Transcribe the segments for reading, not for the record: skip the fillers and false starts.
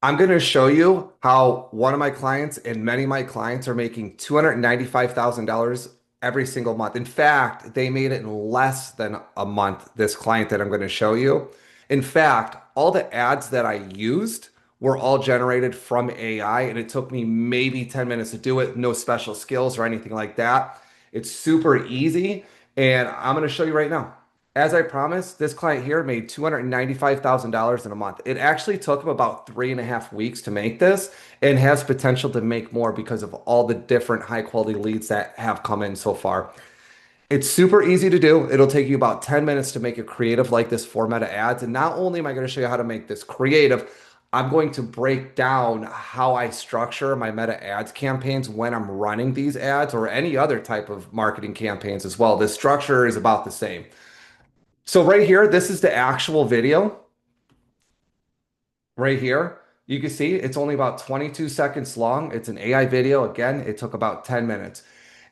I'm going to show you how one of my clients and many of my clients are making $295,000 every single month. In fact, they made it in less than a month, this client that I'm going to show you. In fact, all the ads that I used were all generated from AI, and it took me maybe 10 minutes to do it, no special skills or anything like that. It's super easy, and I'm going to show you right now. As I promised, this client here made $295,000 in a month. It actually took him about 3.5 weeks to make this and has potential to make more because of all the different high quality leads that have come in so far. It's super easy to do. It'll take you about 10 minutes to make a creative like this for Meta Ads. And not only am I going to show you how to make this creative, I'm going to break down how I structure my Meta Ads campaigns when I'm running these ads or any other type of marketing campaigns as well. The structure is about the same. So right here, this is the actual video right here. You can see it's only about 22 seconds long. It's an AI video. Again, it took about 10 minutes.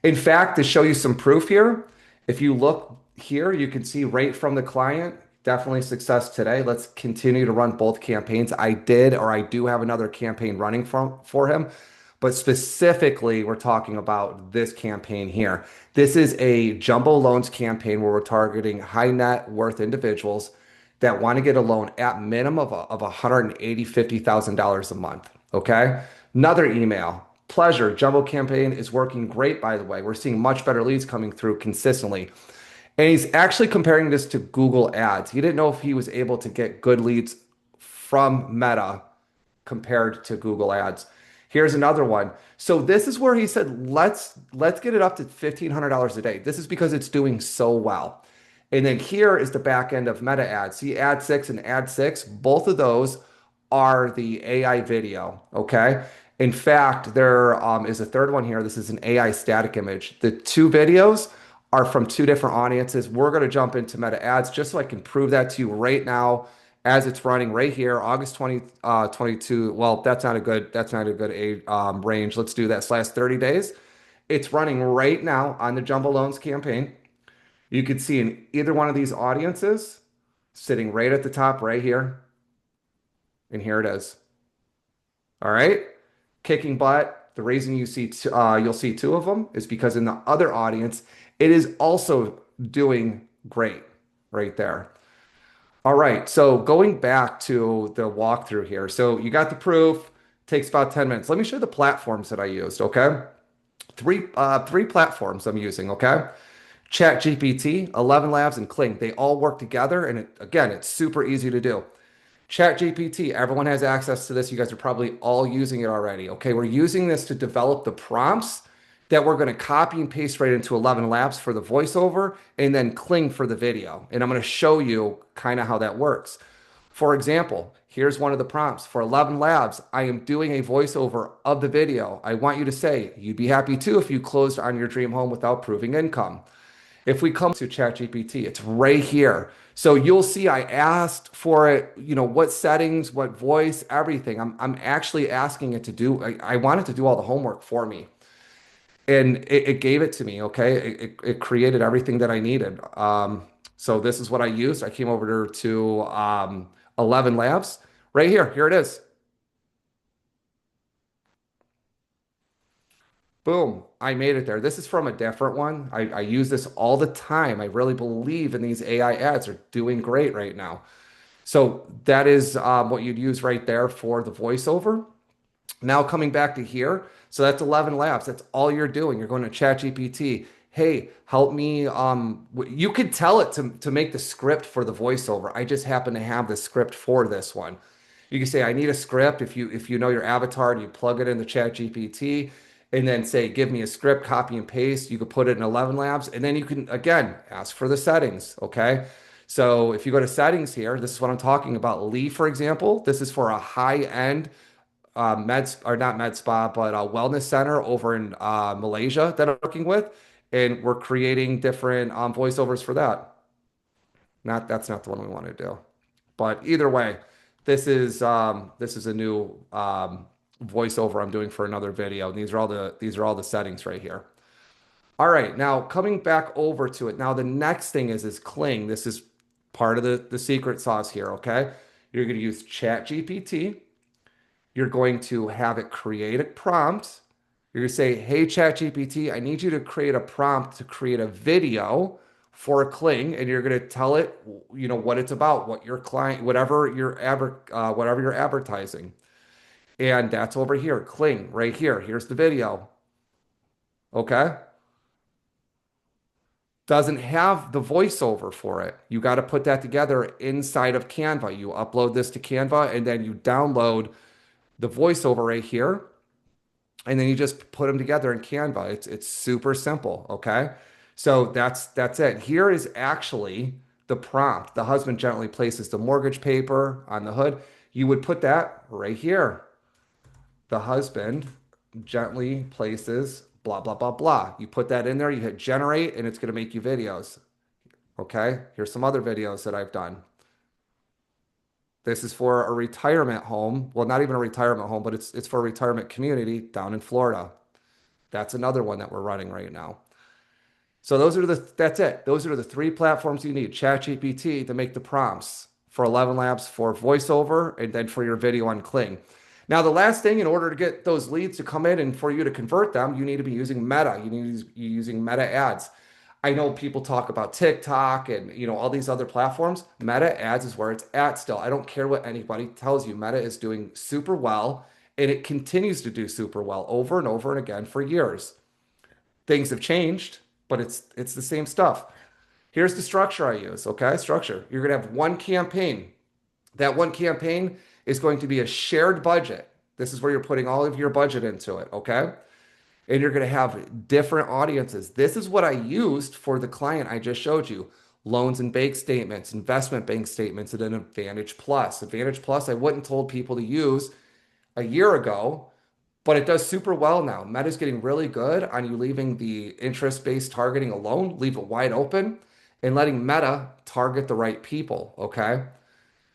In fact, to show you some proof here, if you look here, you can see right from the client, definitely success today. Let's continue to run both campaigns. I do have another campaign running for him, but specifically, we're talking about this campaign here. This is a jumbo loans campaign where we're targeting high net worth individuals that want to get a loan at minimum of $150,000 a month. Okay. Another email. Pleasure. Jumbo campaign is working great, by the way. We're seeing much better leads coming through consistently. And he's actually comparing this to Google Ads. He didn't know if he was able to get good leads from Meta compared to Google Ads. Here's another one. So this is where he said, let's get it up to $1,500 a day. This is because it's doing so well. And then here is the back end of Meta Ads. See Ad 6 and Ad 6, both of those are the AI video. Okay. In fact, there is a third one here. This is an AI static image. The two videos are from two different audiences. We're going to jump into Meta Ads just so I can prove that to you right now as it's running right here, August 2022. Well, that's not a good range. Let's do that slash 30 days. It's running right now on the Jumbo Loans campaign. You could see in either one of these audiences sitting right at the top right here. And here it is. All right. Kicking butt. The reason you'll see two of them is because in the other audience, it is also doing great right there. All right. So going back to the walkthrough here. So you got the proof. Takes about 10 minutes. Let me show you the platforms that I used. Okay. Three platforms I'm using. Okay. ChatGPT, 11 Labs, and Kling. They all work together. And again, it's super easy to do. ChatGPT, everyone has access to this. You guys are probably all using it already. Okay, we're using this to develop the prompts that we're going to copy and paste right into 11 Labs for the voiceover and then Kling for the video. And I'm going to show you kind of how that works. For example, here's one of the prompts for 11 Labs. I am doing a voiceover of the video. I want you to say, you'd be happy too if you closed on your dream home without proving income. If we come to ChatGPT, it's right here. So you'll see I asked for it, what settings, what voice, everything. I'm actually asking it to do, I want it to do all the homework for me. And it gave it to me, okay? It created everything that I needed. So this is what I used. I came over to 11 Labs. Right here, here it is. Boom, I made it there. This is from a different one. I use this all the time. I really believe in these AI ads are doing great right now. So that is what you'd use right there for the voiceover. Now coming back to here, so that's 11 Labs. That's all you're doing. You're going to ChatGPT. Hey, help me. You could tell it to make the script for the voiceover. I just happen to have the script for this one. You can say, I need a script. If you know your avatar, and you plug it in the ChatGPT and then say, give me a script, copy and paste. You could put it in 11 Labs, and then you can again ask for the settings. Okay. So if you go to settings here, this is what I'm talking about. Lee, for example, this is for a high-end not med spa, but a wellness center over in Malaysia that I'm working with, and we're creating different voiceovers for that. Not That's not the one we want to do, but either way, this is a new voiceover I'm doing for another video. And these are all the settings right here. All right, now coming back over to it. Now the next thing is Kling. This is part of the secret sauce here. Okay, you're going to use ChatGPT. You're going to have it create a prompt. You're going to say, hey, ChatGPT, I need you to create a prompt to create a video for a Kling, and you're going to tell it, what it's about, what your client, whatever you're advertising. And that's over here, Kling, right here. Here's the video. Okay. Doesn't have the voiceover for it. You got to put that together inside of Canva. You upload this to Canva and then you download the voiceover right here. And then you just put them together in Canva. It's super simple. Okay. So that's it. Here is actually the prompt. The husband gently places the mortgage paper on the hood. You would put that right here. The husband gently places blah, blah, blah, blah. You put that in there, you hit generate, and it's going to make you videos. Okay, here's some other videos that I've done. This is for a retirement home. Well, not even a retirement home, but it's for a retirement community down in Florida. That's another one that we're running right now. So that's it. Those are the three platforms you need. ChatGPT to make the prompts, for 11 Labs for voiceover, and then for your video on Kling. Now, the last thing, in order to get those leads to come in and for you to convert them, you need to be using Meta. You need to be using Meta ads. I know people talk about TikTok and all these other platforms. Meta ads is where it's at still. I don't care what anybody tells you. Meta is doing super well, and it continues to do super well over and over and again for years. Things have changed, but it's the same stuff. Here's the structure I use, okay? Structure. You're going to have one campaign. That one campaign is going to be a shared budget. This is where you're putting all of your budget into it, okay? And you're going to have different audiences. This is what I used for the client I just showed you. Loans and bank statements, investment bank statements, and then Advantage Plus. Advantage Plus, I wouldn't told people to use a year ago, but it does super well now. Meta's getting really good on you leaving the interest-based targeting alone, leave it wide open, and letting Meta target the right people, okay?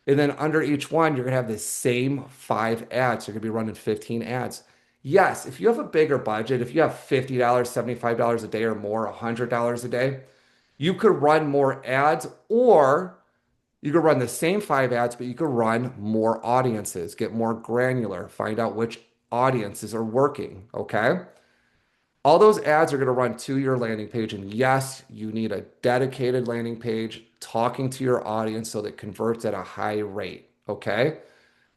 And then under each one, you're going to have the same 5 ads. You're going to be running 15 ads. Yes, if you have a bigger budget, if you have $50, $75 a day or more, $100 a day, you could run more ads, or you could run the same 5 ads, but you could run more audiences, get more granular, find out which audiences are working. Okay. All those ads are going to run to your landing page. And yes, you need a dedicated landing page talking to your audience so that it converts at a high rate. Okay.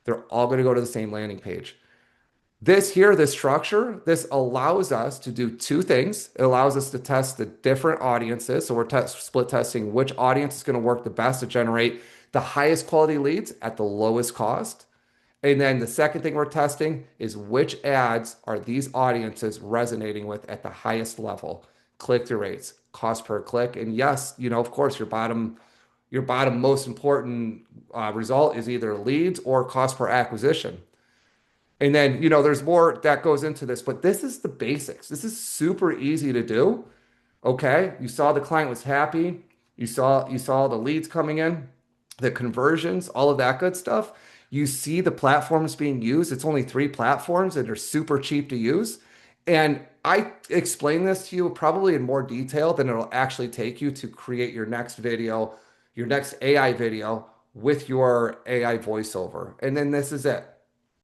They're all going to go to the same landing page. This structure, this allows us to do two things. It allows us to test the different audiences. So we're split testing which audience is going to work the best to generate the highest quality leads at the lowest cost. And then the second thing we're testing is which ads are these audiences resonating with at the highest level, click-through rates, cost per click. And yes, of course, your bottom most important result is either leads or cost per acquisition. And then, there's more that goes into this, but this is the basics. This is super easy to do. Okay. You saw the client was happy. You saw the leads coming in, the conversions, all of that good stuff. You see the platforms being used. It's only 3 platforms and they're super cheap to use. And I explain this to you probably in more detail than it'll actually take you to create your next video, your next AI video with your AI voiceover. And then this is it.